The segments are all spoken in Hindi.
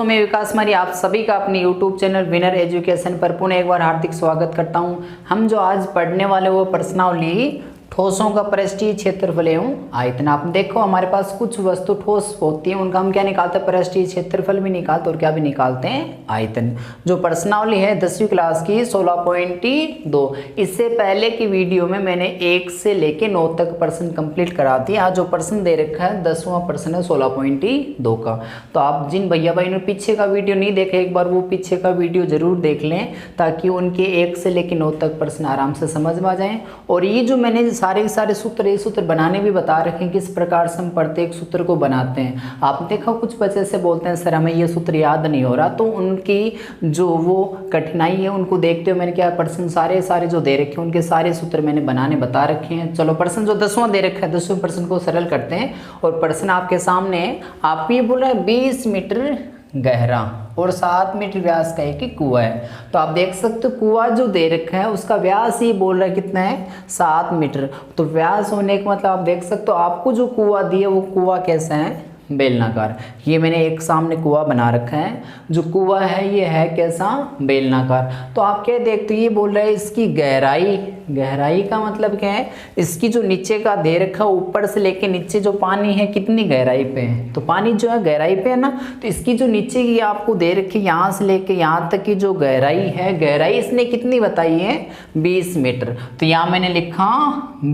दोस्तों, मैं विकास मारी आप सभी का अपने YouTube चैनल विनर एजुकेशन पर पुनः एक बार हार्दिक स्वागत करता हूं। हम जो आज पढ़ने वाले वो प्रश्नावली ठोसों का पृष्ठीय क्षेत्रफल एवं आयतन। आप देखो हमारे पास कुछ वस्तु ठोस होती है, उनका हम क्या निकालते हैं, पृष्ठीय क्षेत्रफल भी निकालते और क्या भी निकालते हैं, आयतन। जो प्रश्नावली है 10वीं क्लास की 16.2, इससे पहले की वीडियो में मैंने 1 से लेके 9 तक प्रश्न कंप्लीट करा दिया। आज जो प्रश्न दे रखा है 10वां प्रश्न है 16.2 का। तो आप जिन भैया भाई ने पीछे का वीडियो नहीं देखे, एक बार वो पीछे का वीडियो जरूर देख लें ताकि उनके 1 से लेके 9 तक प्रश्न आराम से समझ में आ जाए। और ये जो मैंने सारे के सारे सूत्र, ये सूत्र बनाने भी बता रखे हैं किस प्रकार से हम प्रत्येक सूत्र को बनाते हैं। आपने देखा कुछ बच्चे से बोलते हैं सर हमें ये सूत्र याद नहीं हो रहा, तो उनकी जो वो कठिनाई है उनको देखते हुए मैंने क्या प्रश्न सारे जो दे रखे हैं उनके सारे सूत्र मैंने बनाने बता रखे हैं। चलो प्रश्न जो 10वां दे रखा है 10वें प्रश्न को सरल करते हैं। और प्रश्न आपके सामने आपको ये बोल रहा है 20 मीटर गहरा और 7 मीटर व्यास का एक कुआं है। तो आप देख सकते हो कुआं जो दे रखा है उसका व्यास ही बोल रहा है कितना है, 7 मीटर। तो व्यास होने का मतलब आप देख सकते हो आपको जो कुआं दिया वो कुआं कैसा है, बेलनाकार। ये मैंने एक सामने कुआं बना रखा है, जो कुआं है ये है कैसा, बेलनाकार। तो आप क्या देखते हो ये बोल रहा है इसकी गहराई, गहराई का मतलब क्या है, इसकी जो नीचे का दे रखा है ऊपर से लेके नीचे जो पानी है कितनी गहराई पे है, तो पानी जो है गहराई पे है ना। तो इसकी जो नीचे की आपको दे रखी यहाँ से लेके यहाँ तक की जो गहराई है, गहराई इसने कितनी बताई है, 20 मीटर। तो यहाँ मैंने लिखा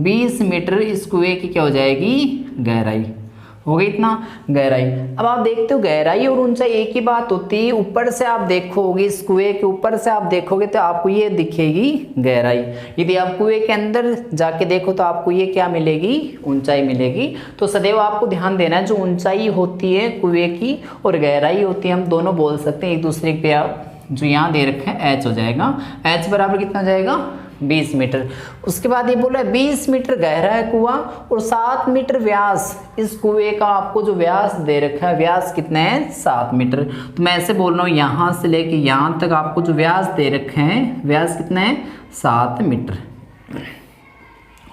20 मीटर इस कुएं की क्या हो जाएगी, गहराई हो गई इतना गहराई। अब आप देखते हो गहराई और ऊंचाई एक ही बात होती है। ऊपर से आप देखोगे इस कुएं के ऊपर से आप देखोगे तो आपको ये दिखेगी गहराई। यदि आप कुएं के अंदर जाके देखो तो आपको ये क्या मिलेगी, ऊंचाई मिलेगी। तो सदैव आपको ध्यान देना है जो ऊंचाई होती है कुएं की और गहराई होती है, हम दोनों बोल सकते हैं एक दूसरे पे। आप जो यहाँ दे रखे हैं h हो जाएगा, h बराबर कितना हो जाएगा, 20 मीटर। उसके बाद ये बोला 20 मीटर गहरा है कुआं और 7 मीटर व्यास, इस कुएं का आपको जो व्यास दे रखा है व्यास कितना है, 7 मीटर। तो मैं ऐसे बोल रहा हूँ यहाँ से लेके यहाँ तक आपको जो व्यास दे रखे हैं व्यास कितना है, 7 मीटर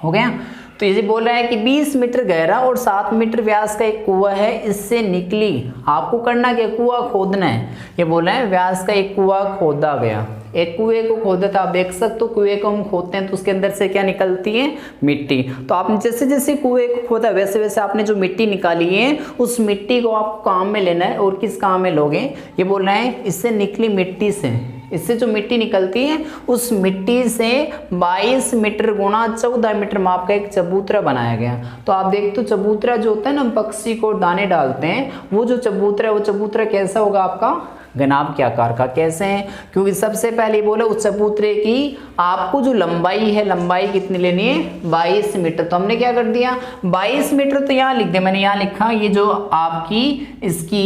हो गया। तो ये बोल रहा है कि 20 मीटर गहरा और 7 मीटर व्यास का एक कुआं है, इससे निकली, आपको करना क्या, कुआं खोदना है। ये बोल रहा है व्यास का एक कुआं खोदा गया, एक कुएं को खोदा था। आप देख सकते हो कुएं को हम खोदते हैं तो उसके अंदर से क्या निकलती है, मिट्टी। तो आपने जैसे जैसे कुएं को खोदा वैसे वैसे आपने जो मिट्टी निकाली है उस मिट्टी को आपको काम में लेना है। और किस काम में लोगे, ये बोल रहे हैं इससे निकली मिट्टी से, इससे जो मिट्टी निकलती है उस मिट्टी से 22 मीटर गुणा 14 मीटर माप का एक चबूतरा बनाया गया। तो आप देखते हो चबूतरा जो होता है ना, हम पक्षी को दाने डालते हैं, वो जो चबूतरा है वो चबूतरा कैसा होगा आपका, घनाभ के आकार का। कैसे है, क्योंकि सबसे पहले बोले उस चबूतरे की आपको जो लंबाई है, लंबाई कितनी लेनी है, 22 मीटर। तो हमने क्या कर दिया 22 मीटर, तो यहाँ लिख दिया मैंने, यहाँ लिखा ये जो आपकी इसकी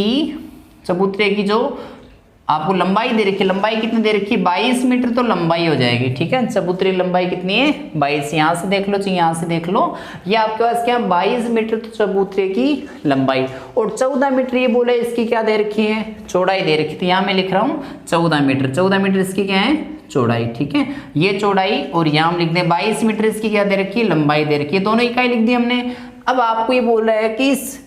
चबूतरे की जो आपको लंबाई दे रखी है, लंबाई कितनी दे रखी है, 22 मीटर तो लंबाई हो जाएगी। ठीक है, चबूतरे लंबाई कितनी है, 22। यहाँ से देख लो, यहाँ से देख लो, ये आपके पास क्या 22 मीटर तो चबूतरे की लंबाई। और 14 मीटर ये बोले इसकी क्या दे रखी है, चौड़ाई दे रखी थी। यहाँ मैं लिख रहा हूँ 14 मीटर, 14 मीटर इसकी क्या है, चौड़ाई। ठीक है, ये चौड़ाई, और यहाँ हम लिख दें 22 मीटर इसकी क्या दे रखी है, लंबाई दे रखी है। दोनों इकाई लिख दी हमने। अब आपको ये बोल रहा है कि इस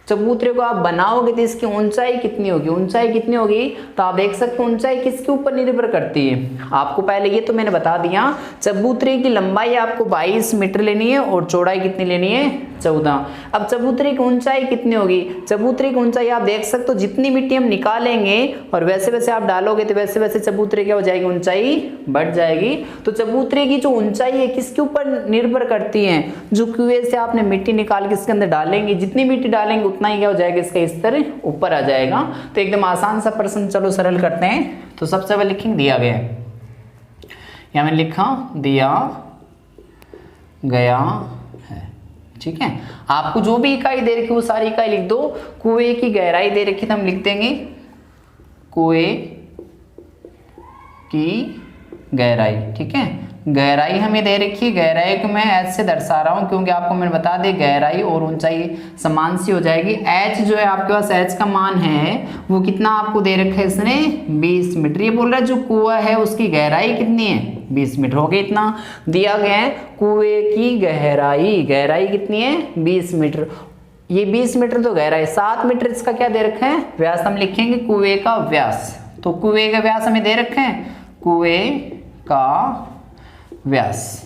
चबूतरे को आप बनाओगे तो इसकी ऊंचाई कितनी होगी, ऊंचाई कितनी होगी। तो आप देख सकते हो ऊंचाई किसके ऊपर निर्भर करती है, आपको पहले ये तो मैंने बता दिया, चबूतरे की लंबाई आपको 22 मीटर लेनी है और चौड़ाई कितनी लेनी है, 14। अब चबूतरे की ऊंचाई कितनी होगी, चबूतरे की ऊंचाई आप देख सकते हो जितनी मिट्टी हम निकालेंगे और वैसे वैसे आप डालोगे तो वैसे वैसे चबूतरे क्या हो जाएगी, ऊंचाई बढ़ जाएगी। तो चबूतरे की जो ऊंचाई है किसके ऊपर निर्भर करती है, जो कुएं से आपने मिट्टी निकाल के इसके अंदर डालेंगे, जितनी मिट्टी डालेंगे उतना ही क्या हो जाएगा, इसका स्तर ऊपर आ जाएगा। तो एकदम आसान सा प्रश्न, चलो सरल करते हैं। तो सबसे पहले लिखेंगे दिया गया है, यहाँ मैंने लिखा दिया गया है। ठीक है, आपको जो भी इकाई दे रखी वो सारी इकाई लिख दो। कुएं की गहराई दे रखी तो हम लिख देंगे कुएं की गहराई। ठीक है, गहराई हमें दे रखी है, गहराई को मैं h से दर्शा रहा हूं क्योंकि आपको मैंने बता दिया गहराई और ऊंचाई समान सी हो जाएगी। h जो है आपके पास h का मान है वो कितना आपको दे रखा है इसने, 20 मीटर। ये बोल रहा है जो कुआं है उसकी गहराई कितनी है, 20 मीटर हो गया। इतना दिया गया है कुएं की गहराई, गहराई कितनी है, 20 मीटर। ये 20 मीटर तो गहरा है, 7 मीटर इसका क्या दे रखा है व्यास, हम लिखेंगे कुएं का व्यास। तो कुएं का व्यास हमें दे रखे हैं, कुएं का व्यास।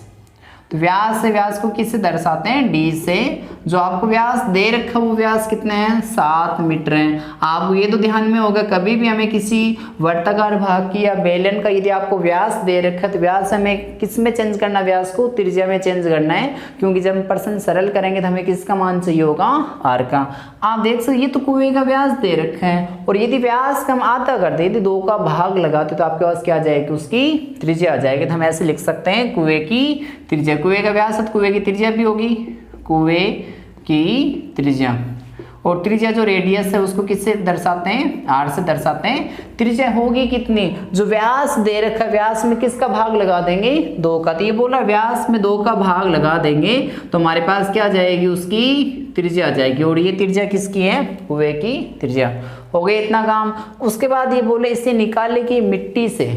तो व्यास से, व्यास को किससे दर्शाते हैं, डी से। जो आपको व्यास दे रखा है वो व्यास कितने हैं, 7 मीटर हैं। आप ये तो ध्यान में होगा, कभी भी हमें किसी वर्ताकार भाग की या बेलन का यदि आपको व्यास दे रखा है तो व्यास हमें किस में चेंज करना, व्यास को त्रिज्या में चेंज करना है, क्योंकि जब हम प्रश्न सरल करेंगे तो हमें किसका मान चाहिए होगा, आर का। आप देख सकते ये तो कुएं का व्यास दे रखा है, और यदि व्यास का हम आधा कर दे, यदि 2 का भाग लगाते तो आपके पास क्या आ जाएगी, उसकी त्रिज्या आ जाएगी। तो हम ऐसे लिख सकते हैं कुएं की त्रिज्या, कुएं का व्यास है तो कुएं की त्रिज्या भी होगी, कुएं की त्रिज्या। और त्रिज्या जो रेडियस है उसको किससे दर्शाते हैं, आर से दर्शाते हैं। त्रिज्या होगी कितनी, जो व्यास दे रखा है व्यास में किसका भाग लगा देंगे, 2 का। तो ये बोला व्यास में 2 का भाग लगा देंगे तो हमारे पास क्या आ जाएगी, उसकी त्रिज्या आ जाएगी। और ये त्रिज्या किसकी है, कुएं की त्रिज्या। हो गया इतना काम। उसके बाद ये बोले इसे निकाले की मिट्टी से।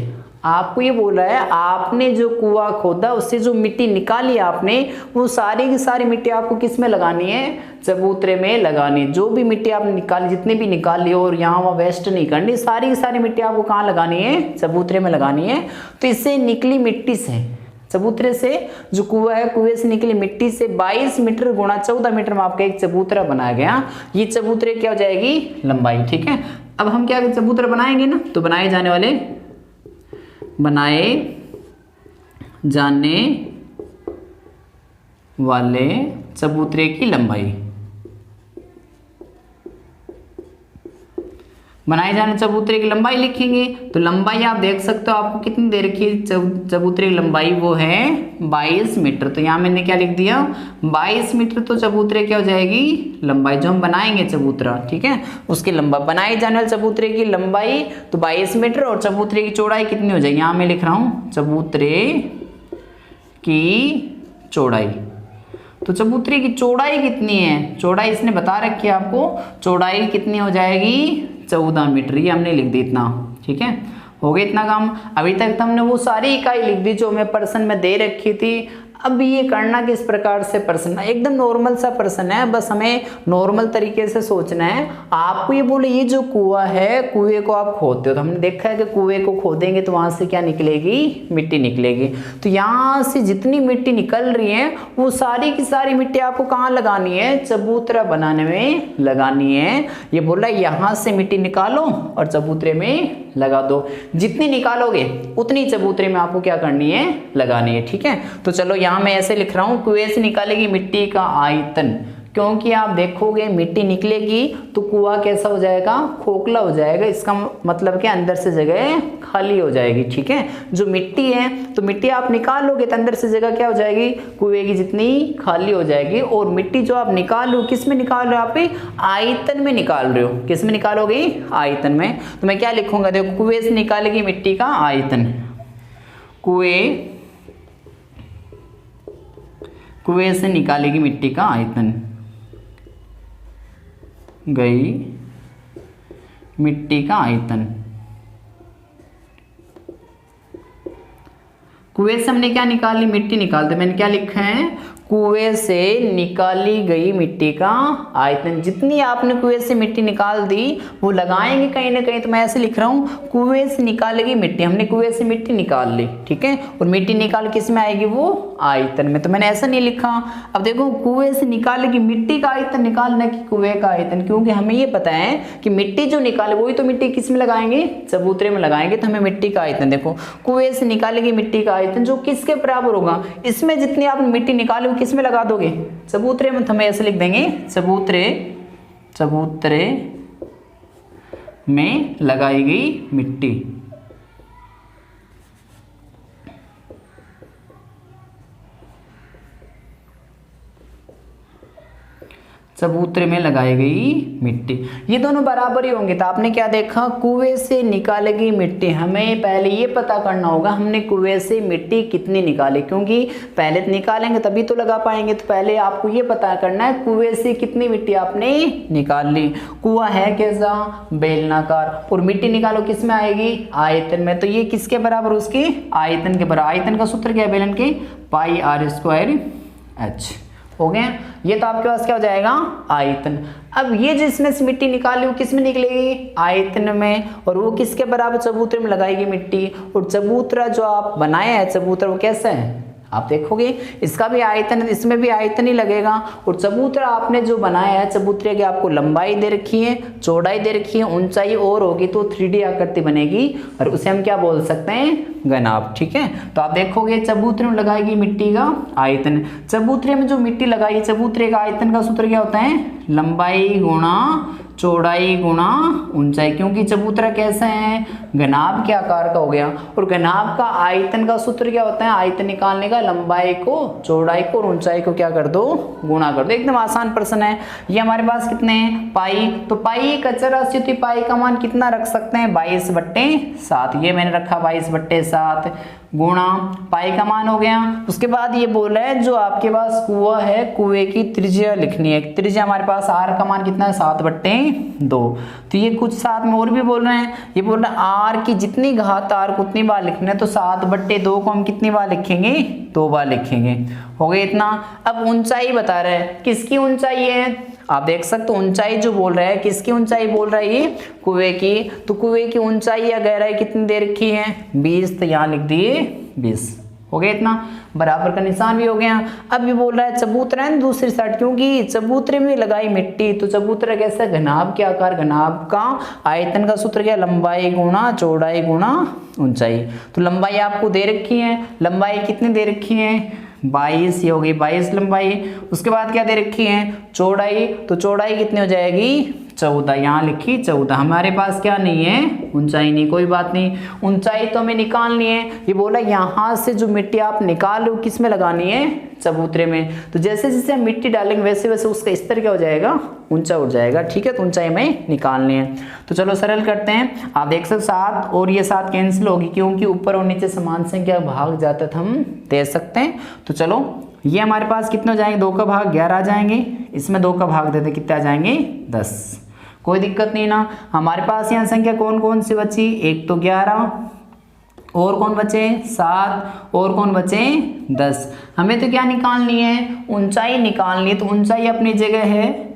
आपको ये बोला है आपने जो कुआं खोदा उससे जो मिट्टी निकाली आपने, वो सारी की सारी मिट्टी आपको किस में लगानी है, चबूतरे में लगानी। जो भी मिट्टी आपने निकाली, जितनी भी निकाली और यहाँ वहाँ वेस्ट नहीं करनी, सारी की सारी मिट्टी आपको कहाँ लगानी है, चबूतरे में लगानी है। तो इससे निकली मिट्टी से, चबूतरे से जो कुआं है, कुएं से निकली मिट्टी से 22 मीटर गुणा 14 मीटर में आपका एक चबूतरा बनाया गया। ये चबूतरे क्या हो जाएगी, लंबाई। ठीक है, अब हम क्या चबूतरा बनाएंगे ना, तो बनाए जाने वाले चबूतरे की लंबाई, बनाए जाने चबूतरे की लंबाई लिखेंगे। तो लंबाई आप देख सकते हो आपको कितनी दे रखी है, चबूतरे की लंबाई वो है 22 मीटर। तो यहाँ मैंने क्या लिख दिया, 22 मीटर। तो चबूतरे क्या हो जाएगी, लंबाई जो हम बनाएंगे चबूतरा, ठीक है, उसकी लंबाई। बनाए जाने वाले चबूतरे की लंबाई तो 22 मीटर, और चबूतरे की चौड़ाई कितनी हो जाएगी, यहाँ मैं लिख रहा हूँ चबूतरे की चौड़ाई। तो चबूतरे की चौड़ाई कितनी है, चौड़ाई इसने बता रखी है आपको, चौड़ाई कितनी हो जाएगी 14 मीटर। ये हमने लिख दी इतना। ठीक है, हो गया इतना काम। अभी तक तो हमने वो सारी इकाई लिख दी जो हमें प्रश्न में दे रखी थी। अब ये करना किस प्रकार से, प्रश्न एकदम नॉर्मल सा प्रश्न है, बस हमें नॉर्मल तरीके से सोचना है। आपको ये बोले ये जो कुआं है, कुएं को आप खोदते हो, तो हमने देखा है कि कुएं को खोदेंगे तो वहां से क्या निकलेगी, मिट्टी निकलेगी। तो यहाँ से जितनी मिट्टी निकल रही है वो सारी की सारी मिट्टी आपको कहाँ लगानी है, चबूतरा बनाने में लगानी है। ये बोला यहाँ से मिट्टी निकालो और चबूतरे में लगा दो। जितनी निकालोगे उतनी चबूतरे में आपको क्या करनी है, लगानी है। ठीक है, तो चलो यहाँ मैं ऐसे लिख रहा हूँ, कुएं से निकालेगी मिट्टी का आयतन, क्योंकि आप देखोगे मिट्टी निकलेगी तो कुआं कैसा हो जाएगा, खोखला हो जाएगा। इसका मतलब कि अंदर से जगह खाली हो जाएगी। ठीक है, जो मिट्टी है तो मिट्टी आप निकालोगे तो अंदर से जगह क्या हो जाएगी, कुएं की जितनी खाली हो जाएगी। और मिट्टी जो आप निकाल रहे हो, किस में निकाल रहे हो, आप आयतन में निकाल रहे हो। किस में निकालोगे, आयतन में। तो मैं क्या लिखूंगा, देखो कुएं से निकालेगी मिट्टी का आयतन, कुएं से निकालेगी मिट्टी का आयतन, गई मिट्टी का आयतन। कुएं से हमने क्या निकाली, मिट्टी निकालते, मैंने क्या लिखा है, कुएं से निकाली गई मिट्टी का आयतन। जितनी आपने कुएं से मिट्टी निकाल दी वो लगाएंगे कहीं ना कहीं। तो मैं ऐसे लिख रहा हूँ, कुएं से निकालेगी मिट्टी, हमने कुएं से मिट्टी निकाल ली। ठीक है, और मिट्टी निकाल किस में आएगी, वो आयतन में। तो मैंने ऐसा नहीं लिखा। अब देखो, कुएं से निकालेगी मिट्टी का आयतन निकालना कि कुएं का आयतन, क्योंकि हमें ये पता है कि मिट्टी जो निकाले वही तो मिट्टी किस में लगाएंगे, चबूतरे में लगाएंगे। तो हमें मिट्टी का आयतन, देखो कुएं से निकालेगी मिट्टी का आयतन जो किसके बराबर होगा, इसमें जितनी आपने मिट्टी निकाली किस में लगा दोगे, चबूतरे में। तो हमें ऐसे लिख देंगे, चबूतरे में लगाई गई मिट्टी। चबूतरे में लगाई गई मिट्टी, ये दोनों बराबर ही होंगे। तो आपने क्या देखा, कुएं से निकालेगी मिट्टी। हमें पहले ये पता करना होगा हमने कुएं से मिट्टी कितनी निकाली, क्योंकि पहले तो निकालेंगे तभी तो लगा पाएंगे। तो पहले आपको ये पता करना है कुएं से कितनी मिट्टी आपने निकाल ली। कुआं है कैसा, बेलनाकार, और मिट्टी निकालो किस में आएगी, आयतन में। तो ये किसके बराबर, उसके आयतन के बराबर। आयतन का सूत्र क्या है बेलन के, पाई r² h। हो गया। ये तो आपके पास क्या हो जाएगा, आयतन। अब ये जिसमें से मिट्टी निकाली वो किस में निकलेगी, आयतन में, और वो किसके बराबर, चबूतरे में लगाएगी मिट्टी। और चबूतरा जो आप बनाया है, चबूतरा वो कैसा है, आप देखोगे इसका भी आयतन, इसमें भी आयतन ही लगेगा। और चबूतरा आपने जो बनाया है, चबूतरे की आपको लंबाई दे रखी है, चौड़ाई दे रखी है, ऊंचाई और होगी तो 3D आकृति बनेगी, और उसे हम क्या बोल सकते हैं, घनाभ। ठीक है, तो आप देखोगे चबूतरे में लगाएगी मिट्टी का आयतन। चबूतरे में जो मिट्टी लगाई, चबूतरे का आयतन का सूत्र क्या होता है, लंबाई गुणा चौड़ाई गुणा ऊंचाई, क्योंकि चबूतरा कैसा है, घनाभ के आकार का हो गया। और घनाभ का आयतन का सूत्र क्या होता है, आयतन निकालने का लंबाई को, चौड़ाई को और ऊंचाई को क्या कर दो, गुणा कर दो। एकदम आसान प्रश्न है। ये हमारे पास कितने हैं, पाई, तो पाई एक अचर राशि होती है, पाई का मान कितना रख सकते हैं, 22/7। ये मैंने रखा 22/7 गुणा पाई का मान हो गया। उसके बाद ये बोल रहा है जो आपके पास कुआं है, कुएं की त्रिज्या लिखनी है। त्रिज्या हमारे पास आर का मान कितना है, 7/2। तो ये कुछ साथ में और भी बोल रहे हैं, ये बोल रहे हैं आर की जितनी घात आर को उतनी बार लिखना है, तो 7/2 को हम कितनी बार लिखेंगे, 2 बार लिखेंगे। हो गया इतना। अब ऊंचाई बता रहे हैं, किसकी ऊंचाई है, आप देख सकते हो ऊंचाई जो बोल रहा है, किसकी ऊंचाई बोल रहा है, ये कुएं की। तो कुएं की ऊंचाई या गहराई कितनी दे रखी है, 20, तो यहाँ लिख दिए 20। हो गया इतना, बराबर का निशान भी हो गया। अब ये बोल रहा है चबूतरा है दूसरी साइड, क्योंकि चबूतरे में लगाई मिट्टी, तो चबूतरा कैसा, घनाभ के आकार, घनाभ का आयतन का सूत्र क्या, लंबाई गुणा चौड़ाई गुणा ऊंचाई। तो लंबाई आपको दे रखी है, लंबाई कितनी दे रखी है, 22, ये हो गई 22 लंबाई। उसके बाद क्या दे रखी है, चौड़ाई, तो चौड़ाई कितनी हो जाएगी, 14, यहाँ लिखी 14। हमारे पास क्या नहीं है, ऊंचाई नहीं, कोई बात नहीं, ऊंचाई तो हमें निकालनी है। ये बोला यहाँ से जो मिट्टी आप निकाल लो किस में लगानी है, चबूतरे में। तो जैसे जैसे हम मिट्टी डालेंगे वैसे वैसे उसका स्तर क्या हो जाएगा, ऊंचा उठ जाएगा। ठीक है, तो ऊंचाई में निकालनी है। तो चलो सरल करते हैं। आप देख सकते 7 और ये 7 कैंसिल होगी, क्योंकि ऊपर और नीचे समान संख्या भाग जाता था, हम दे सकते हैं। तो चलो ये हमारे पास कितने हो जाएंगे, 2 का भाग 11 आ जाएंगे, इसमें 2 का भाग देते कितने आ जाएंगे, 10। कोई दिक्कत नहीं ना। हमारे पास यहाँ संख्या कौन कौन सी बची, एक तो 11, और कौन बचे 7, और कौन बचे 10। हमें तो क्या निकालनी है, ऊंचाई निकालनी है। तो ऊंचाई अपनी जगह है,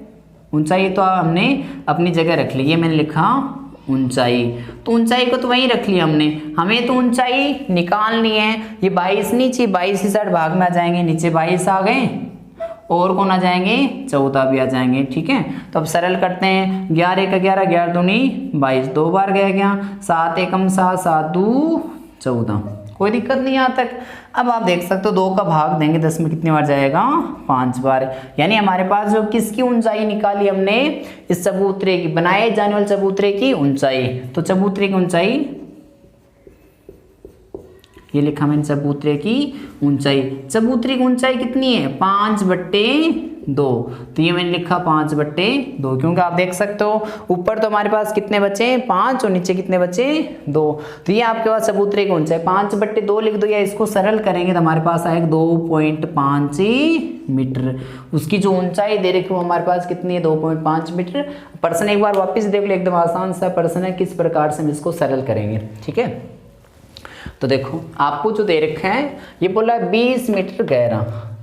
ऊंचाई तो हमने अपनी जगह रख ली, ये मैंने लिखा ऊंचाई, तो ऊंचाई को तो वहीं रख लिया हमने। हमें तो ऊंचाई निकालनी है। ये 22 नीचे 22 की साइड भाग में आ जाएंगे, नीचे 22 आ गए, और कौन आ जाएंगे, 14 भी आ जाएंगे। ठीक है, तो अब सरल करते हैं। 11 1 11, 11 दूनी 22, 2 बार गया, 7 1 7, 7 2 14। कोई दिक्कत नहीं यहाँ तक। अब आप देख सकते हो 2 का भाग देंगे 10 में कितनी बार जाएगा, 5 बार। यानी हमारे पास जो किसकी ऊंचाई निकाली हमने, इस चबूतरे की, बनाए जाने वाले चबूतरे की ऊंचाई। तो चबूतरे की ऊंचाई, ये लिखा मैंने चबूतरे की ऊंचाई। चबूतरे की ऊंचाई कितनी है, 5/2। तो ये मैंने लिखा 5/2, क्योंकि आप देख सकते हो ऊपर तो हमारे पास कितने बचे, 5, और नीचे कितने बचे, 2। तो ये आपके पास चबूतरे की ऊंचाई 5/2 लिख दो, या इसको सरल करेंगे तो हमारे पास आएगा 2.5 मीटर। उसकी जो ऊंचाई दे रखी वो हमारे पास कितनी है, 2.5 मीटर। प्रश्न एक बार वापिस देख लो, एकदम आसान सा प्रश्न है, किस प्रकार से हम इसको सरल करेंगे। ठीक है, तो देखो आपको जो दे रखा है, ये बोला है 20 मीटर गहरा।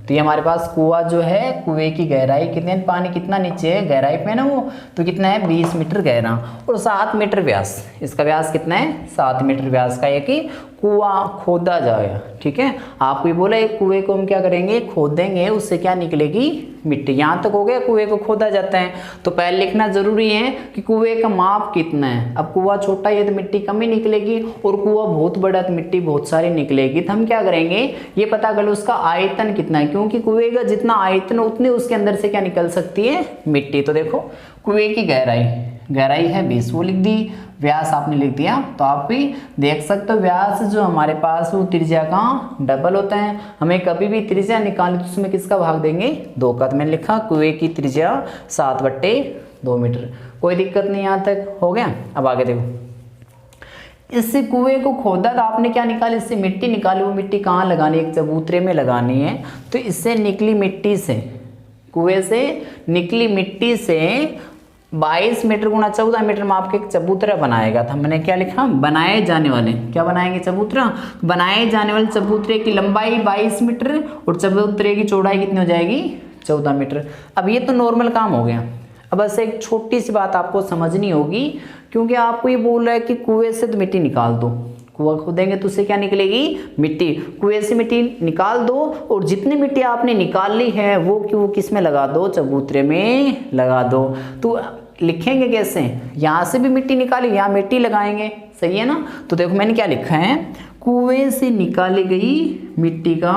तो ये हमारे पास कुआं जो है, कुएं की गहराई कितनी है, पानी कितना नीचे है गहराई पे ना वो, तो कितना है 20 मीटर गहरा, और 7 मीटर व्यास। इसका व्यास कितना है, 7 मीटर व्यास का, ये कि कुआं खोदा जाएगा। ठीक है, आपको ये बोला एक कुएं को हम क्या करेंगे, खोदेंगे, उससे क्या निकलेगी, मिट्टी। यहाँ तक हो गया, कुएं को खोदा जाता है। तो पहले लिखना जरूरी है कि कुएं का माप कितना है। अब कुआं छोटा है तो मिट्टी कम ही निकलेगी, और कुआं बहुत बड़ा तो मिट्टी बहुत सारी निकलेगी। तो हम क्या करेंगे, ये पता कर लो उसका आयतन कितना है, क्योंकि कुएं का जितना आयतन उतने उसके अंदर से क्या निकल सकती है, मिट्टी। तो देखो कुएं की गहराई है 20, वो लिख दी, व्यास आपने लिख दिया। तो आप भी देख सकते हो व्यास जो हमारे पास वो त्रिज्या का डबल होता है। हमें कभी भी त्रिज्या निकाली तो उसमें किसका भाग देंगे, 2 का। तो मैंने लिखा कुएं की त्रिज्या 7/2 मीटर। कोई दिक्कत नहीं, यहाँ तक हो गया। अब आगे देखो, इससे कुएं को खोदा तो आपने क्या निकाला, इससे मिट्टी निकाली। वो मिट्टी कहाँ लगानी है, एक चबूतरे में लगानी है। तो इससे निकली मिट्टी से, कुएं से निकली मिट्टी से 22 मीटर गुणा 14 मीटर माप के एक चबूतरा बनाएगा। तो हमने क्या लिखा, बनाए जाने वाले, क्या बनाएंगे, चबूतरा। बनाए जाने वाले चबूतरे की लंबाई 22 मीटर, और चबूतरे की चौड़ाई कितनी हो जाएगी, 14 मीटर। अब ये तो नॉर्मल काम हो गया। अब बस एक छोटी सी बात आपको समझनी होगी, क्योंकि आपको ये बोल रहा है कि कुएं से तो मिट्टी निकाल दो, कुआं खोदेंगे तो उससे क्या निकलेगी, मिट्टी। कुएं से मिट्टी निकाल दो और जितनी मिट्टी आपने निकाल ली है वो किस में लगा दो, चबूतरे में लगा दो। तो लिखेंगे कैसे, यहाँ से भी मिट्टी निकाली, यहाँ मिट्टी लगाएंगे, सही है ना। तो देखो मैंने क्या लिखा है, कुएं से निकाली गई मिट्टी का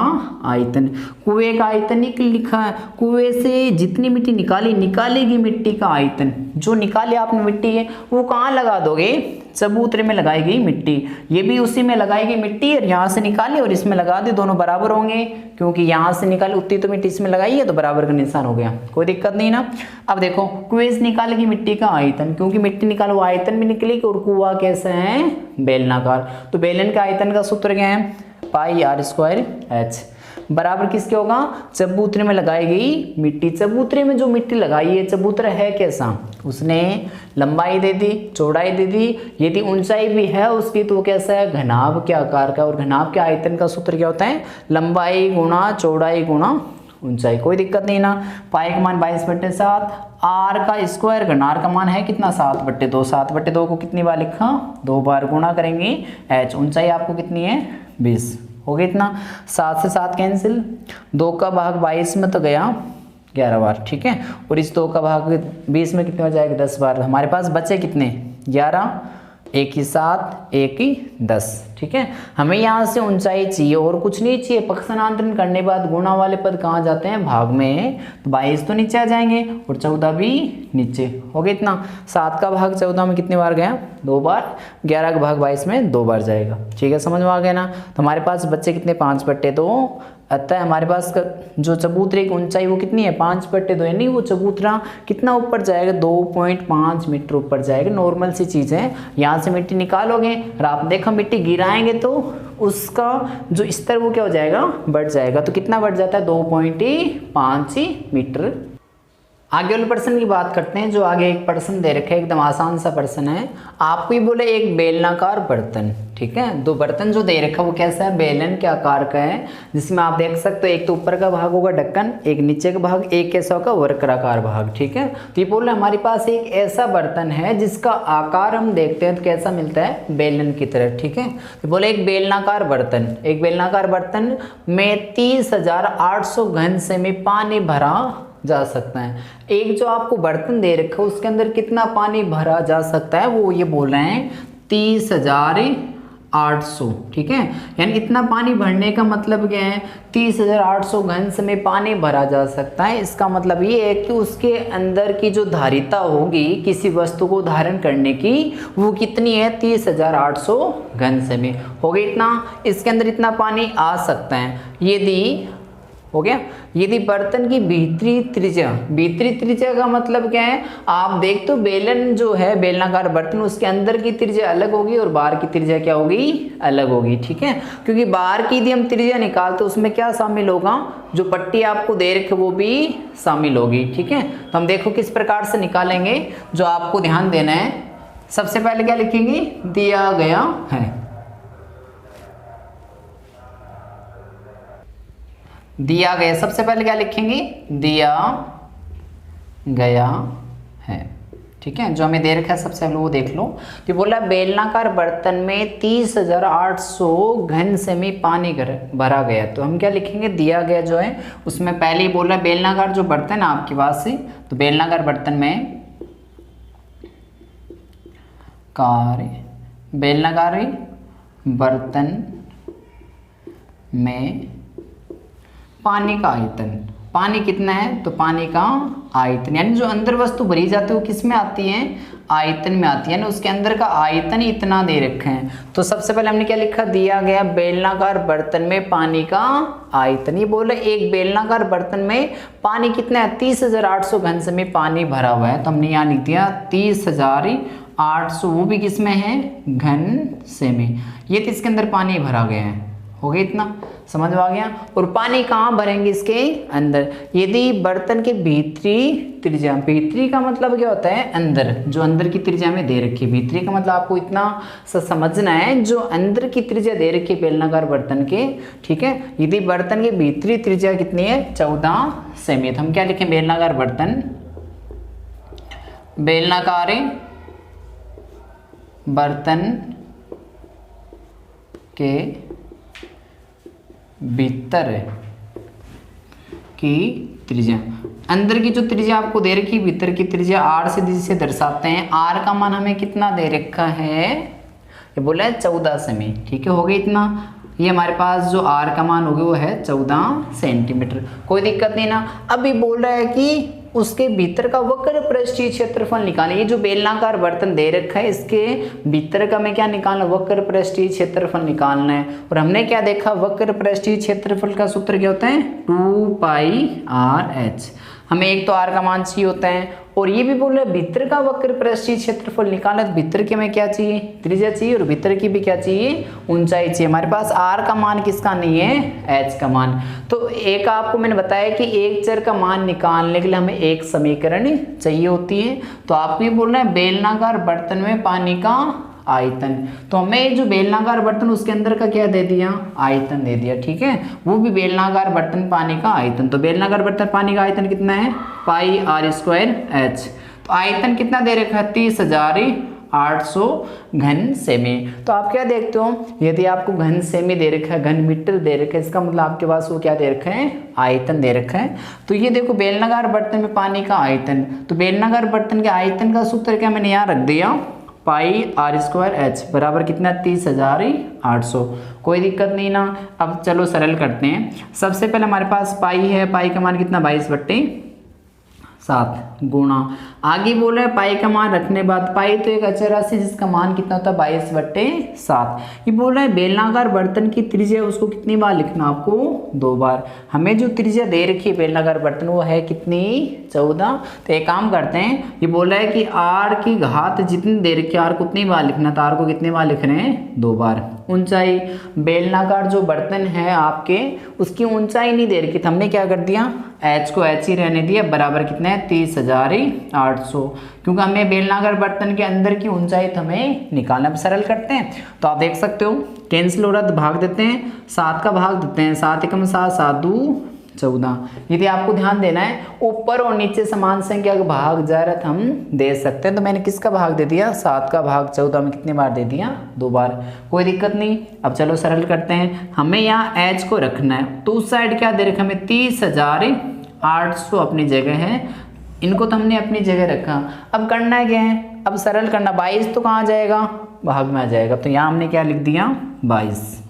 आयतन। कुएं का आयतन लिखा है, कुएं से जितनी मिट्टी निकालेगी मिट्टी का आयतन। जो निकाले आपने मिट्टी है वो कहाँ लगा दोगे, चबूतरे में लगाई गई मिट्टी। ये भी उसी में लगाई गई मिट्टी, और यहाँ से निकाली और इसमें लगा दी, दोनों बराबर होंगे, क्योंकि यहाँ से निकाली उतनी तो मिट्टी इसमें लगाई है, तो बराबर का निशान हो गया, कोई दिक्कत नहीं ना। अब देखो कुएं से निकालेगी मिट्टी का आयतन, क्योंकि मिट्टी निकालो आयतन भी निकलेगी, और कुआं कैसा है, बेलनाकार। तो बेलन का आयतन का सूत्र क्या है, पाई r स्क्वायर h बराबर किसके होगा, चबूतरे में लगाई गई मिट्टी। चबूतरे में जो मिट्टी लगाई है, चबूतरा है कैसा, उसने लंबाई दे दी, चौड़ाई दे दी, यदि ऊंचाई भी है उसकी तो कैसा है, घनाभ के आकार का। और घनाभ के आयतन का सूत्र क्या होता है, लंबाई गुणा चौड़ाई गुणा ऊंचाई। कोई दिक्कत नहीं ना। पाई का मान 22/7, r का स्क्वायर घन r का मान है कितना, 7/2। 7/2 को कितनी बार लिखा, 2 बार गुणा करेंगे h। ऊंचाई आपको कितनी है, 20 हो गया इतना। 7 से 7 कैंसिल, 2 का भाग 22 में तो गया 11 बार, ठीक है। और इस 2 का भाग 20 में कितने हो जाएगा, 10 बार। हमारे पास बचे कितने, 11, 1 ही 7, 1 ही 10, ठीक है। हमें यहाँ से ऊंचाई चाहिए और कुछ नहीं चाहिए। पक्षांतरण करने के बाद गुणा वाले पद कहाँ जाते हैं, भाग में। तो 22 तो नीचे आ जाएंगे और 14 भी नीचे, हो गया इतना। 7 का भाग 14 में कितने बार गया, 2 बार। 11 का भाग 22 में 2 बार जाएगा, ठीक है, समझ में आ गया ना। तो हमारे पास बच्चे कितने, 5/2। अतः हमारे पास जो चबूतरे की ऊंचाई वो कितनी है, 5/2, यानी वो चबूतरा कितना ऊपर जाएगा, 2.5 मीटर ऊपर जाएगा। नॉर्मल सी चीज़ है। यहाँ से मिट्टी निकालोगे और आप देखो मिट्टी गिराएंगे तो उसका जो स्तर वो क्या हो जाएगा, बढ़ जाएगा। तो कितना बढ़ जाता है, 2.5 मीटर। आगे वाले प्रश्न की बात करते हैं। जो आगे एक प्रश्न दे रखा है, एकदम आसान सा प्रश्न है। आपको ही बोले एक बेलनाकार बर्तन, ठीक है। 2 बर्तन जो दे रखा है वो कैसा है, बेलन के आकार का है, जिसमें आप देख सकते हो एक तो ऊपर का भाग होगा ढक्कन, एक नीचे का भाग, एक कैसा होगा, वर्गाकार भाग, ठीक है। तो ये बोले हमारे पास एक ऐसा बर्तन है जिसका आकार हम देखते हैं तो कैसा मिलता है, बेलन की तरह, ठीक है। तो बोले एक बेलनाकार बर्तन, एक बेलनाकार बर्तन में 30,800 घन सेमी पानी भरा जा सकता है। एक जो आपको बर्तन दे रखा है उसके अंदर कितना पानी भरा जा सकता है, वो ये बोल रहे हैं 30,800, ठीक है। यानी इतना पानी भरने का मतलब क्या है, 30,800 घन सेमी पानी भरा जा सकता है। इसका मतलब ये है कि उसके अंदर की जो धारिता होगी किसी वस्तु को धारण करने की, वो कितनी है, 30,800 घन सेमी हो गया इतना। इसके अंदर इतना पानी आ सकता है। यदि हो गया, यदि बर्तन की भीतरी त्रिज्या का मतलब क्या है, आप देख तो बेलन जो है बेलनाकार बर्तन, उसके अंदर की त्रिज्या अलग होगी और बाहर की त्रिज्या क्या होगी, अलग होगी, ठीक है। क्योंकि बाहर की यदि हम त्रिज्या निकालते उसमें क्या शामिल होगा, जो पट्टी आपको दे रखे वो भी शामिल होगी, ठीक है। तो हम देखो किस प्रकार से निकालेंगे, जो आपको ध्यान देना है। सबसे पहले क्या लिखेंगे, दिया गया है, दिया गया। सबसे पहले क्या लिखेंगे, दिया गया है, ठीक है। जो हमें दे रखा है सबसे पहले वो देख लो। तो बोला बेलनाकार बर्तन में 30,800 घन सेमी पानी भरा गया। तो हम क्या लिखेंगे, दिया गया जो है उसमें पहले ही बोला बेलनाकार जो बर्तन है आपके पास से, तो बेलनाकार बर्तन में बेलनाकार बर्तन में पानी का आयतन, पानी कितना है, तो पानी का आयतन, यानी जो अंदर वस्तु भरी जाती है वो किस में आती है, आयतन में आती है ना। उसके अंदर का आयतन इतना दे रखे हैं। तो सबसे पहले हमने क्या लिखा, दिया गया बेलनाकार बर्तन में पानी का आयतन। ये बोले एक बेलनाकार बर्तन में पानी कितना है, 30,800 घन सेमी पानी भरा हुआ है। तो हमने यहाँ लिख दिया 30,800, वो भी किस में है, घन सेमी। ये तो इसके अंदर पानी भरा गया है, हो गया इतना। समझ में आ गया। और पानी कहाँ भरेंगे, इसके अंदर। यदि बर्तन के भीतरी त्रिज्या, भीतरी का मतलब क्या होता है, अंदर, जो अंदर की त्रिज्या में दे रखी है। भीतरी का मतलब आपको इतना समझना है, जो अंदर की त्रिज्या दे रखी है बेलनाकार बर्तन के, ठीक है। यदि बर्तन की भीतरी त्रिज्या कितनी है, 14 सेमी, तो हम क्या लिखें, बेलनाकार बर्तन, बेलनाकार बर्तन के भीतर की त्रिज्या, अंदर की जो त्रिज्या आपको दे रखी, भीतर की त्रिज्या r से जिसे दर्शाते हैं। r का मान हमें कितना दे रखा है, ये बोला है 14 सेमी, ठीक है, हो गया इतना। ये हमारे पास जो r का मान हो गया वो है 14 सेंटीमीटर, कोई दिक्कत नहीं ना। अभी बोल रहा है कि उसके भीतर का वक्र पृष्ठीय क्षेत्रफल निकालें। ये जो बेलनाकार बर्तन दे रखा है, इसके भीतर का में क्या निकालना, वक्र पृष्ठीय क्षेत्रफल निकालना है। और हमने क्या देखा, वक्र पृष्ठीय क्षेत्रफल का सूत्र क्या होता है, 2πr/h। हमें एक तो r का मान चाहिए होता है, और ये भी बोल रहे हैं भीतर का वक्र पृष्ठीय क्षेत्रफल निकालना, तो भीतर के में क्या चाहिए, त्रिज्या चाहिए, और भीतर की भी क्या चाहिए, ऊंचाई चाहिए। हमारे पास r का मान किसका नहीं है, h का मान। तो एक आपको मैंने बताया कि एक चर का मान निकालने के लिए हमें एक समीकरण चाहिए होती है। तो आपको ये बोल रहे हैं बेलनाकार बर्तन में पानी का आयतन, तो हमें जो बेलनाकार बर्तन उसके अंदर का क्या दे दिया, आयतन दे दिया, ठीक है। वो भी बेलनाकार बर्तन पानी का आयतन, तो बेलनाकार बर्तन पानी का आयतन कितना है, πr²h। तो आयतन कितना दे रखा है, 30,800 घन सेमी। तो आप क्या देखते हो, यदि आपको घन सेमी दे रखा है, घन मीटर दे रखा है, इसका मतलब आपके पास वो क्या दे रखा है, आयतन दे रखा है। तो ये देखो बेलनाकार बर्तन में पानी का आयतन, तो बेलनाकार बर्तन के आयतन का सूत्र क्या मैंने यहाँ रख दिया, πr²h बराबर कितना, 30,800। कोई दिक्कत नहीं ना। अब चलो सरल करते हैं। सबसे पहले हमारे पास पाई है, पाई का मान कितना, 22/7 गुणा, आगे बोल रहे हैं पाई का मान रखने बाद, पाई तो एक अचर राशि जिसका मान कितना होता है, 22/7। ये बोल रहे हैं बेलनाकार बर्तन की त्रिज्या उसको कितनी बार लिखना, आपको 2 बार। हमें जो त्रिज्या दे रखी है बेलनाकार बर्तन वो है कितनी, 14। तो एक काम करते हैं, ये बोल रहा है कि r की घात जितनी दे रखी है, r को उतनी बार लिखना, तो r को कितनी बार लिख रहे हैं, 2 बार। ऊंचाई, बेलनाकार जो बर्तन है आपके, उसकी ऊंचाई नहीं दे रखी, तो हमने क्या कर दिया, h को h ही रहने दिया, बराबर कितना है, 30,800, क्योंकि हमें बेलनाकार बर्तन के अंदर की ऊंचाई तो हमें निकालना। सरल करते हैं, तो आप देख सकते हो कैंसिल हो रहा, तो भाग देते हैं, 7 का भाग देते हैं, 7 एकम 7, 7 दूनी 14। यदि आपको ध्यान देना है ऊपर और नीचे समान संख्या का भाग जा रहा था, हम दे सकते हैं। तो मैंने किसका भाग दे दिया, 7 का भाग 14 में कितनी बार दे दिया, 2 बार। कोई दिक्कत नहीं। अब चलो सरल करते हैं, हमें यहाँ h को रखना है, तो उस साइड क्या दे रखा हमें, 30,800 अपनी जगह है, इनको तो हमने अपनी जगह रखा। अब करना क्या है, अब सरल करना, 22 तो कहाँ जाएगा, भाग में आ जाएगा, तो यहाँ हमने क्या लिख दिया, 22,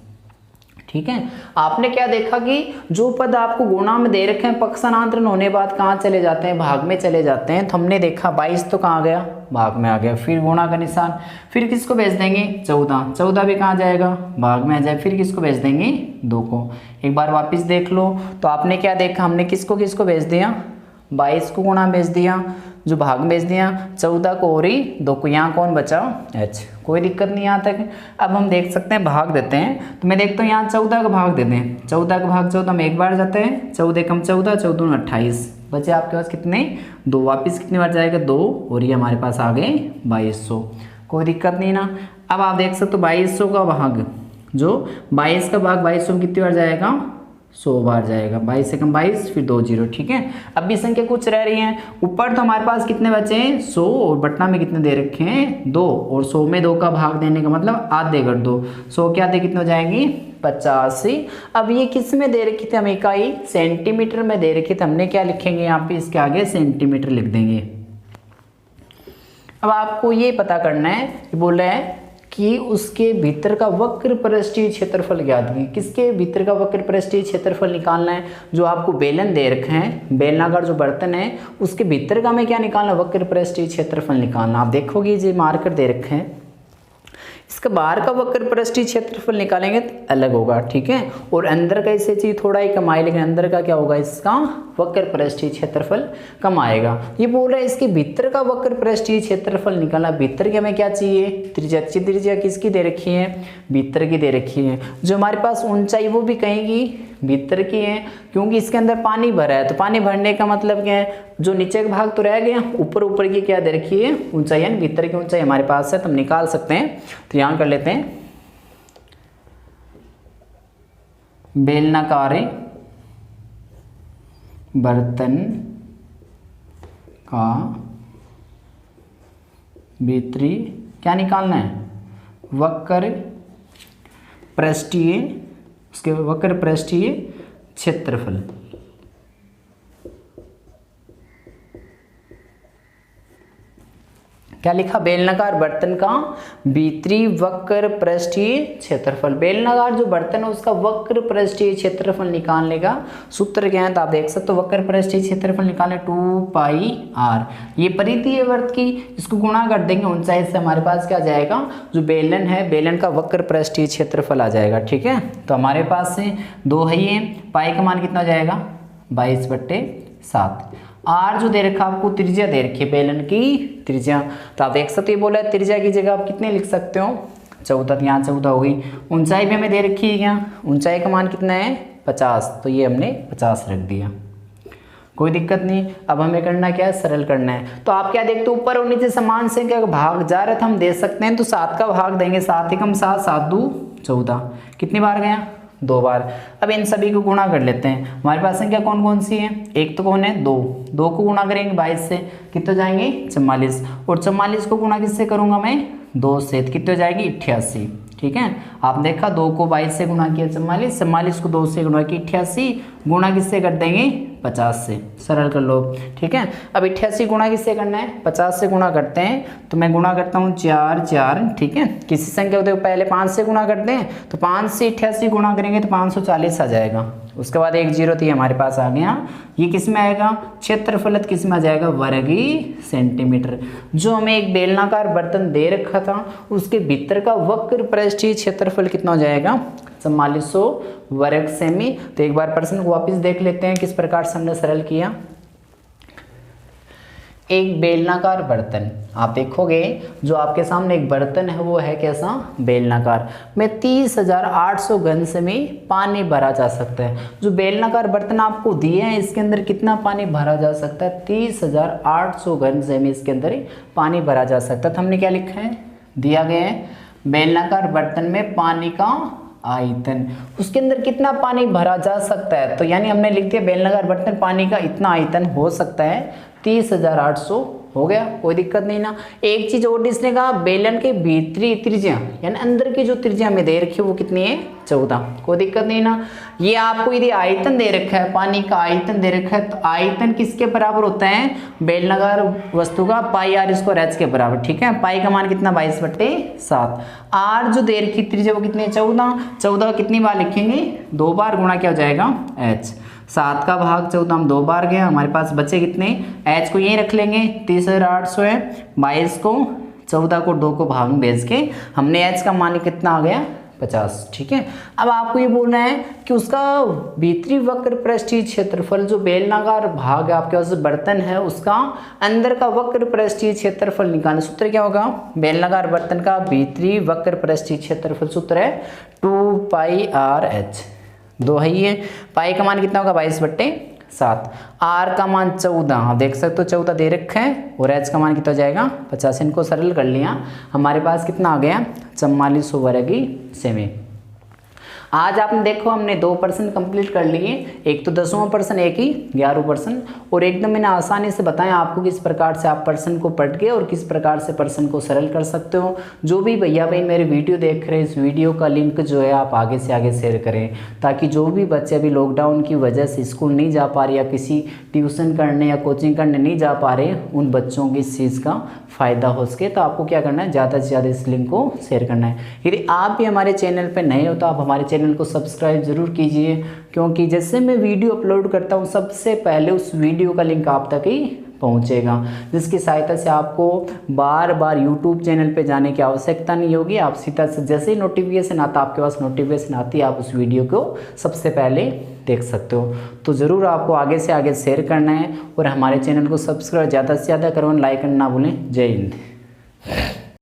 ठीक है। आपने क्या देखा कि जो पद आपको गुणा में दे रखे हैं, पक्षांतरण होने बाद कहाँ चले जाते हैं, भाग में चले जाते हैं। तो हमने देखा 22 तो कहाँ गया, भाग में आ गया, फिर गुणा का निशान, फिर किसको भेज देंगे, 14, 14 भी कहाँ जाएगा, भाग में आ जाए, फिर किसको भेज देंगे, 2 को। एक बार वापस देख लो, तो आपने क्या देखा, हमने किसको किसको भेज दिया, 22 को गुणा भेज दिया, जो भाग भेज दिया, 14 को और 2 को, यहाँ कौन बचा, h। कोई दिक्कत नहीं यहाँ तक। अब हम देख सकते हैं, भाग देते हैं, तो मैं देखता हूँ यहाँ 14 का भाग देते हैं, 14 का भाग 14 में एक बार जाते हैं, 14 एकम 14, 14 28, बचे आपके पास कितने, 2, वापिस कितनी बार जाएगा, 2, और ये हमारे पास आ गए 2200। कोई दिक्कत नहीं ना। अब आप देख सकते हो 2200 का भाग, जो 22 का भाग 2200 में कितनी बार जाएगा, 100 बार जाएगा, 22 एकम 22, फिर 2 0, ठीक है। अब भी संख्या कुछ रह रही हैं, ऊपर तो हमारे पास कितने बचे हैं, 100, और बटना में कितने दे रखे हैं, 2, और 100 में 2 का भाग देने का मतलब आधे कर दो, 100 के आधे कितने हो जाएंगी, 85। अब ये किस में दे रखी थी, हम इकाई सेंटीमीटर में दे रखी थी, हमने क्या लिखेंगे यहाँ पे, इसके आगे सेंटीमीटर लिख देंगे। अब आपको ये पता करना है, बोल रहे हैं कि उसके भीतर का वक्र पृष्ठीय क्षेत्रफल ज्ञात कीजिए। किसके भीतर का वक्र पृष्ठीय क्षेत्रफल निकालना है, जो आपको बेलन दे रखे हैं, बेलनाकार जो बर्तन है उसके भीतर का हमें क्या निकालना, वक्र पृष्ठीय क्षेत्रफल निकालना। आप देखोगे ये मार्कर दे रखे हैं, इसका बाहर का वक्र पृष्ठीय क्षेत्रफल निकालेंगे तो अलग होगा, ठीक है। और अंदर का इससे चीज थोड़ा ही कम आए, लेकिन अंदर का क्या होगा, इसका वक्र पृष्ठीय क्षेत्रफल कम आएगा। ये बोल रहा है इसके भीतर का वक्र पृष्ठीय क्षेत्रफल निकालना। भीतर के हमें क्या चाहिए, त्रिज्या। त्रिज्या किसकी दे रखी है, भीतर की दे रखी है। जो हमारे पास ऊंचाई वो भी कहेंगी भीतर की है, क्योंकि इसके अंदर पानी भरा है। तो पानी भरने का मतलब क्या है, जो नीचे का भाग तो रह गया, ऊपर ऊपर की क्या दे रखी है, ऊंचाई, यानी भीतर की ऊंचाई हमारे पास है, तो हम निकाल सकते हैं। तो यहाँ कर लेते हैं, बेलनाकार बर्तन का भीतरी क्या निकालना है, वक्र पृष्ठीय, उसके वक्र पृष्ठीय क्षेत्रफल। क्या लिखा, बेलनाकार बर्तन का भीतरी वक्र पृष्ठीय क्षेत्रफल। बेलनाकार जो बर्तन है उसका वक्र पृष्ठीय क्षेत्रफल निकालने का सूत्र क्या है, तो आप देख सकते हो वक्र पृष्ठीय क्षेत्रफल निकालने 2πr। ये परिधि है वर्त की, इसको गुणा कर देंगे ऊंचाई से, हमारे पास क्या जाएगा, जो बेलन है बेलन का वक्र पृष्ठीय क्षेत्रफल आ जाएगा, ठीक है। तो हमारे पास से 2 है, ये पाई का मान कितना जाएगा, 22/7। आर जो दे रखा आपको, त्रिज्या दे रखी है बेलन की त्रिज्या। तो आप देख सकते हो, बोला है त्रिज्या की जगह आप कितने लिख सकते हो, 14। यहाँ 14 हो गई। ऊंचाई भी हमें दे रखी है, यहाँ ऊंचाई का मान कितना है, 50। तो ये हमने 50 रख दिया, कोई दिक्कत नहीं। अब हमें करना क्या है, सरल करना है। तो आप क्या देखते हो, ऊपर और नीचे समान संख्या का भाग जा रहा था, हम दे सकते हैं। तो 7 का भाग देंगे, 7 एकम 7, 7 दूँ 14। कितनी बार गया, 2 बार। अब इन सभी को गुणा कर लेते हैं। हमारे पास संख्या कौन कौन सी है, एक तो कौन है, 2 को गुणा करेंगे 22 से, कितने जाएंगे, 44। और 44 को गुणा किससे करूंगा मैं, 2 से, तो कितने जाएगी, 88, ठीक है। आप देखा 2 को 22 से गुणा किया 44, 44 को 2 से गुणा किया 88, गुणा किससे कर देंगे, 50 से। सरल कर लो, ठीक है। अब 88 गुणा किससे करना है, 50 से गुणा करते हैं। तो मैं गुणा करता हूँ 4 4, ठीक है। किसी संख्या को पहले 5 से गुणा करते हैं, तो 5 से 88 गुणा करेंगे तो 540 आ जाएगा। उसके बाद 1 0 तो हमारे पास आ गया। ये किस में आएगा, क्षेत्रफल किस में आ जाएगा, वर्गी सेंटीमीटर। जो हमें एक बेलनाकार बर्तन दे रखा था, उसके भीतर का वक्र पृष्ठीय क्षेत्रफल कितना हो जाएगा, 4400 वर्ग सेमी। तो एक बार प्रश्न को वापस देख लेते हैं किस प्रकार से हमने सरल किया। एक बेलनाकार बर्तन, आप देखोगे जो आपके सामने एक बर्तन है वो है कैसा, बेलनाकार, में 30,800 घन सेमी पानी भरा जा सकता है। जो बेलनाकार बर्तन आपको दिए हैं इसके अंदर कितना पानी भरा जा सकता है, 30,800 घन सेमी इसके अंदर पानी भरा जा सकता है। तो हमने क्या लिखा है, दिया गया है बेलनाकार बर्तन में पानी का आयतन, उसके अंदर कितना पानी भरा जा सकता है। तो यानी हमने लिख दिया बेलनाकार बर्तन पानी का इतना आयतन हो सकता है, 30,800 हो गया, कोई दिक्कत नहीं ना। एक चीज और इसने कहा, बेलन के भीतरी त्रिज्या यानी अंदर की जो त्रिज्या में दे रखी है वो कितनी है, 14, कोई दिक्कत नहीं ना। ये आपको यदि आयतन दे रखा है, पानी का आयतन दे रखा है, तो आयतन किसके बराबर होता है, बेलनाकार वस्तु का पाई आर स्क्वायर एच के बराबर, ठीक है। पाई का मान कितना, 22/7। आर जो दे रखी त्रिज्या वो कितनी है, 14। 14 कितनी बार लिखेंगे, 2 बार, गुणा क्या हो जाएगा, एच। 7 का भाग 14 हम 2 बार गए, हमारे पास बचे कितने, एच को यहीं रख लेंगे, 30,800 है, 22 को 14 को 2 को भाग में भेज के हमने एच का मान कितना आ गया, 50, ठीक है। अब आपको ये बोलना है कि उसका भीतरी वक्र पृष्ठीय क्षेत्रफल, जो बेलनाकार भाग है आपके पास बर्तन है उसका अंदर का वक्र पृष्ठीय क्षेत्रफल निकालना। सूत्र क्या होगा, बेलनाकार बर्तन का भीतरी वक्र पृष्ठीय क्षेत्रफल सूत्र है 2πRh। 2 है ये, पाई का मान कितना होगा, 22/7। आर का मान 14, देख सकते हो 14 दे रखा है, और एच का मान कितना हो जाएगा, 50। इनको सरल कर लिया, हमारे पास कितना आ गया, 4400 वर्ग सेमी। आज आपने देखो हमने 2 प्रश्न कंप्लीट कर लिए, एक तो 10वां प्रश्न, एक ही 11वां प्रश्न, और एकदम मैंने आसानी से बताया आपको किस प्रकार से आप प्रश्न को पढ़ के और किस प्रकार से प्रश्न को सरल कर सकते हो। जो भी भैया बहन मेरे वीडियो देख रहे हैं, इस वीडियो का लिंक जो है आप आगे से आगे शेयर करें, ताकि जो भी बच्चे अभी लॉकडाउन की वजह से स्कूल नहीं जा पा रहे या किसी ट्यूशन करने या कोचिंग करने नहीं जा पा रहे, उन बच्चों की इस चीज़ का फ़ायदा हो सके। तो आपको क्या करना है, ज़्यादा से ज़्यादा इस लिंक को शेयर करना है। यदि आप भी हमारे चैनल पर नए हो तो आप हमारे चैनल को सब्सक्राइब जरूर कीजिए, क्योंकि जैसे मैं वीडियो अपलोड करता हूँ सबसे पहले उस वीडियो का लिंक आप तक ही पहुंचेगा, जिसकी सहायता से आपको बार बार यूट्यूब चैनल पे जाने की आवश्यकता नहीं होगी। आप सीधा से जैसे ही नोटिफिकेशन आता, आपके पास नोटिफिकेशन आती है, आप उस वीडियो को सबसे पहले देख सकते हो। तो ज़रूर आपको आगे से आगे शेयर करना है और हमारे चैनल को सब्सक्राइब ज़्यादा से ज़्यादा करो, लाइक करना ना भूलें। जय हिंद।